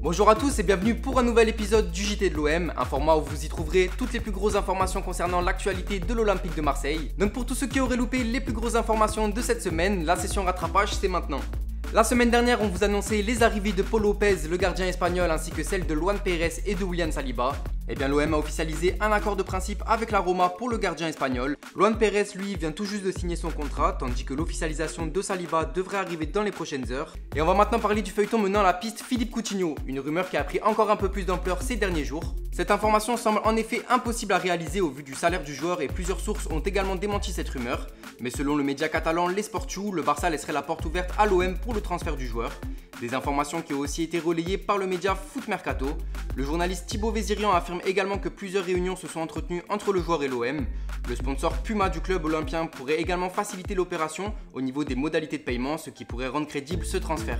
Bonjour à tous et bienvenue pour un nouvel épisode du JT de l'OM, un format où vous y trouverez toutes les plus grosses informations concernant l'actualité de l'Olympique de Marseille. Donc pour tous ceux qui auraient loupé les plus grosses informations de cette semaine, la session rattrapage c'est maintenant. La semaine dernière, on vous annonçait les arrivées de Paul Lopez, le gardien espagnol, ainsi que celles de Luan Pérez et de William Saliba. Eh bien, l'OM a officialisé un accord de principe avec la Roma pour le gardien espagnol. Luan Pérez, lui, vient tout juste de signer son contrat, tandis que l'officialisation de Saliba devrait arriver dans les prochaines heures. Et on va maintenant parler du feuilleton menant la piste Philippe Coutinho, une rumeur qui a pris encore un peu plus d'ampleur ces derniers jours. Cette information semble en effet impossible à réaliser au vu du salaire du joueur et plusieurs sources ont également démenti cette rumeur. Mais selon le média catalan L'Esportiu, le Barça laisserait la porte ouverte à l'OM pour le transfert du joueur. Des informations qui ont aussi été relayées par le média Foot Mercato. Le journaliste Thibaut Vézirian affirme également que plusieurs réunions se sont entretenues entre le joueur et l'OM. Le sponsor Puma du club olympien pourrait également faciliter l'opération au niveau des modalités de paiement, ce qui pourrait rendre crédible ce transfert.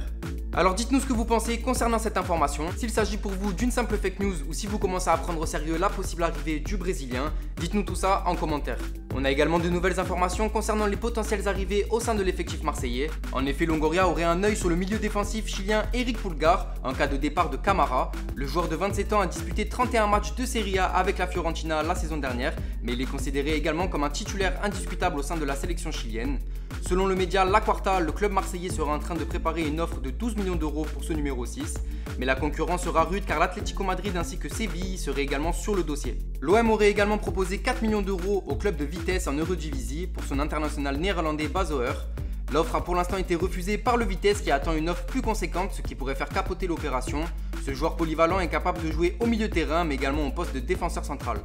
Alors dites-nous ce que vous pensez concernant cette information, s'il s'agit pour vous d'une simple fake news ou si vous commencez à prendre au sérieux la possible arrivée du Brésilien, dites-nous tout ça en commentaire. On a également de nouvelles informations concernant les potentielles arrivées au sein de l'effectif marseillais. En effet, Longoria aurait un œil sur le milieu défensif chilien Eric Pulgar en cas de départ de Camara. Le joueur de 27 ans a disputé 31 matchs de Serie A avec la Fiorentina la saison dernière, mais il est considéré également comme un titulaire indiscutable au sein de la sélection chilienne. Selon le média La Quarta, le club marseillais sera en train de préparer une offre de 12 millions d'euros pour ce numéro 6, mais la concurrence sera rude car l'Atlético Madrid ainsi que Séville seraient également sur le dossier. L'OM aurait également proposé 4 millions d'euros au club de Vitesse en Eredivisie pour son international néerlandais Bas Oehr. L'offre a pour l'instant été refusée par le Vitesse qui attend une offre plus conséquente, ce qui pourrait faire capoter l'opération. Ce joueur polyvalent est capable de jouer au milieu de terrain mais également au poste de défenseur central.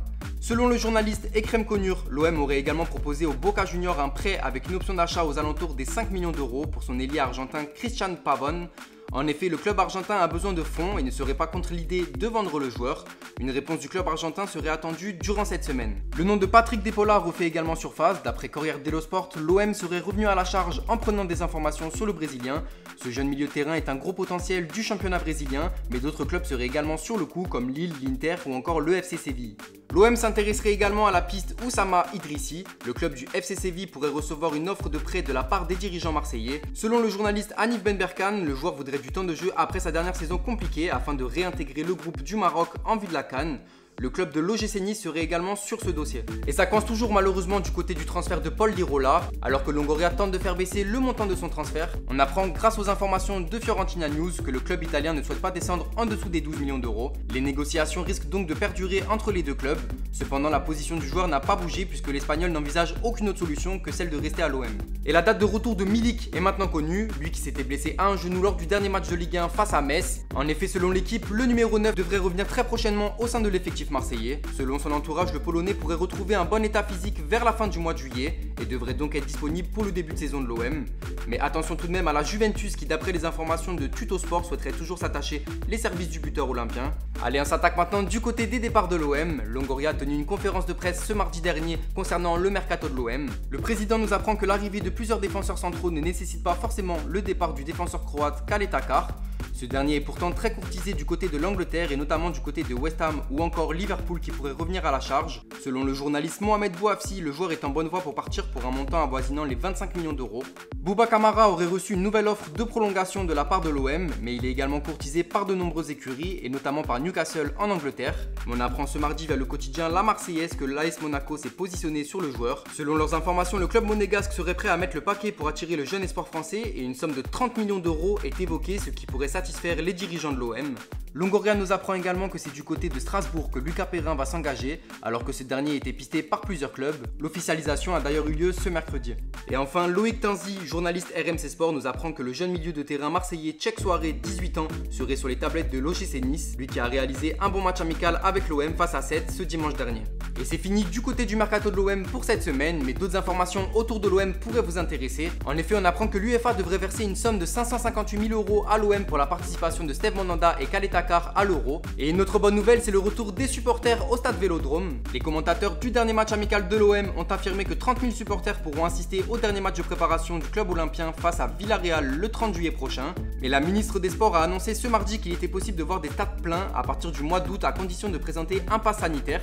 Selon le journaliste Ekrem Konur, l'OM aurait également proposé au Boca Juniors un prêt avec une option d'achat aux alentours des 5 millions d'euros pour son ailier argentin Cristian Pavón. En effet, le club argentin a besoin de fonds et ne serait pas contre l'idée de vendre le joueur. Une réponse du club argentin serait attendue durant cette semaine. Le nom de Patrick De Paula refait également surface. D'après Corriere dello Sport, l'OM serait revenu à la charge en prenant des informations sur le Brésilien. Ce jeune milieu de terrain est un gros potentiel du championnat brésilien, mais d'autres clubs seraient également sur le coup comme Lille, l'Inter ou encore le FC Séville. L'OM s'intéresserait également à la piste Oussama Idrissi. Le club du FC Séville pourrait recevoir une offre de prêt de la part des dirigeants marseillais. Selon le journaliste Hanif Ben Berkan, le joueur voudrait du temps de jeu après sa dernière saison compliquée afin de réintégrer le groupe du Maroc en vue de la CAN. Le club de l'OGC Nice serait également sur ce dossier. Et ça coince toujours malheureusement du côté du transfert de Paul Lirola. Alors que Longoria tente de faire baisser le montant de son transfert, on apprend grâce aux informations de Fiorentina News que le club italien ne souhaite pas descendre en dessous des 12 millions d'euros. Les négociations risquent donc de perdurer entre les deux clubs. Cependant, la position du joueur n'a pas bougé puisque l'Espagnol n'envisage aucune autre solution que celle de rester à l'OM. Et la date de retour de Milik est maintenant connue, lui qui s'était blessé à un genou lors du dernier match de Ligue 1 face à Metz. En effet, selon l'équipe, le numéro 9 devrait revenir très prochainement au sein de l'effectif marseillais. Selon son entourage, le Polonais pourrait retrouver un bon état physique vers la fin du mois de juillet et devrait donc être disponible pour le début de saison de l'OM. Mais attention tout de même à la Juventus qui, d'après les informations de Tuttosport, souhaiterait toujours s'attacher les services du buteur olympien. Allez, on s'attaque maintenant du côté des départs de l'OM. Longoria a tenu une conférence de presse ce mardi dernier concernant le mercato de l'OM. Le président nous apprend que l'arrivée de plusieurs défenseurs centraux ne nécessite pas forcément le départ du défenseur croate Kale Takar. Ce dernier est pourtant très courtisé du côté de l'Angleterre et notamment du côté de West Ham ou encore Liverpool qui pourrait revenir à la charge. Selon le journaliste Mohamed Bouafsi, le joueur est en bonne voie pour partir pour un montant avoisinant les 25 millions d'euros. Bouba Kamara aurait reçu une nouvelle offre de prolongation de la part de l'OM, mais il est également courtisé par de nombreuses écuries et notamment par Newcastle en Angleterre. On apprend ce mardi via le quotidien La Marseillaise que l'AS Monaco s'est positionné sur le joueur. Selon leurs informations, le club monégasque serait prêt à mettre le paquet pour attirer le jeune espoir français et une somme de 30 millions d'euros est évoquée, ce qui pourrait satisfaire les dirigeants de l'OM. Longoria nous apprend également que c'est du côté de Strasbourg que Lucas Perrin va s'engager, alors que ce dernier était pisté par plusieurs clubs. L'officialisation a d'ailleurs eu lieu ce mercredi. Et enfin, Loïc Tanzi, journaliste RMC Sport, nous apprend que le jeune milieu de terrain marseillais Cheikh Souaré, 18 ans, serait sur les tablettes de l'OGC Nice, lui qui a réalisé un bon match amical avec l'OM face à 7 ce dimanche dernier. Et c'est fini du côté du mercato de l'OM pour cette semaine, mais d'autres informations autour de l'OM pourraient vous intéresser. En effet, on apprend que l'UEFA devrait verser une somme de 558 000 euros à l'OM pour la participation de Steve Mandanda et Kale Takar à l'Euro. Et une autre bonne nouvelle, c'est le retour des supporters au stade Vélodrome. Les commentateurs du dernier match amical de l'OM ont affirmé que 30 000 supporters pourront assister au dernier match de préparation du club olympien face à Villarreal le 30 juillet prochain. Mais la ministre des Sports a annoncé ce mardi qu'il était possible de voir des stades pleins à partir du mois d'août à condition de présenter un pass sanitaire.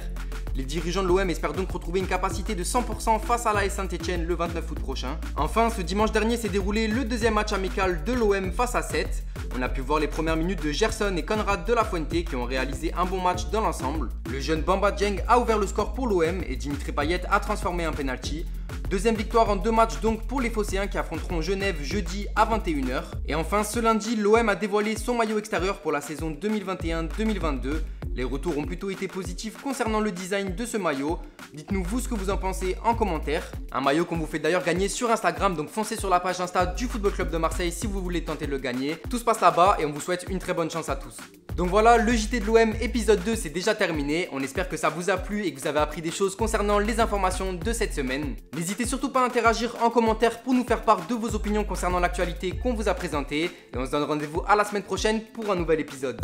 Les dirigeants de l'OM espèrent donc retrouver une capacité de 100% face à l'AS Saint-Etienne le 29 août prochain. Enfin, ce dimanche dernier s'est déroulé le deuxième match amical de l'OM face à Sète. On a pu voir les premières minutes de Gerson et Conrad de la Fuente qui ont réalisé un bon match dans l'ensemble. Le jeune Bamba Dieng a ouvert le score pour l'OM et Dimitri Payet a transformé un penalty. Deuxième victoire en 2 matchs donc pour les Phocéens qui affronteront Genève jeudi à 21h. Et enfin ce lundi, l'OM a dévoilé son maillot extérieur pour la saison 2021-2022. Les retours ont plutôt été positifs concernant le design de ce maillot. Dites-nous vous ce que vous en pensez en commentaire. Un maillot qu'on vous fait d'ailleurs gagner sur Instagram, donc foncez sur la page Insta du Football Club de Marseille si vous voulez tenter de le gagner. Tout se passe là-bas et on vous souhaite une très bonne chance à tous. Donc voilà, le JT de l'OM épisode 2 c'est déjà terminé. On espère que ça vous a plu et que vous avez appris des choses concernant les informations de cette semaine. N'hésitez surtout pas à interagir en commentaire pour nous faire part de vos opinions concernant l'actualité qu'on vous a présentée. Et on se donne rendez-vous à la semaine prochaine pour un nouvel épisode.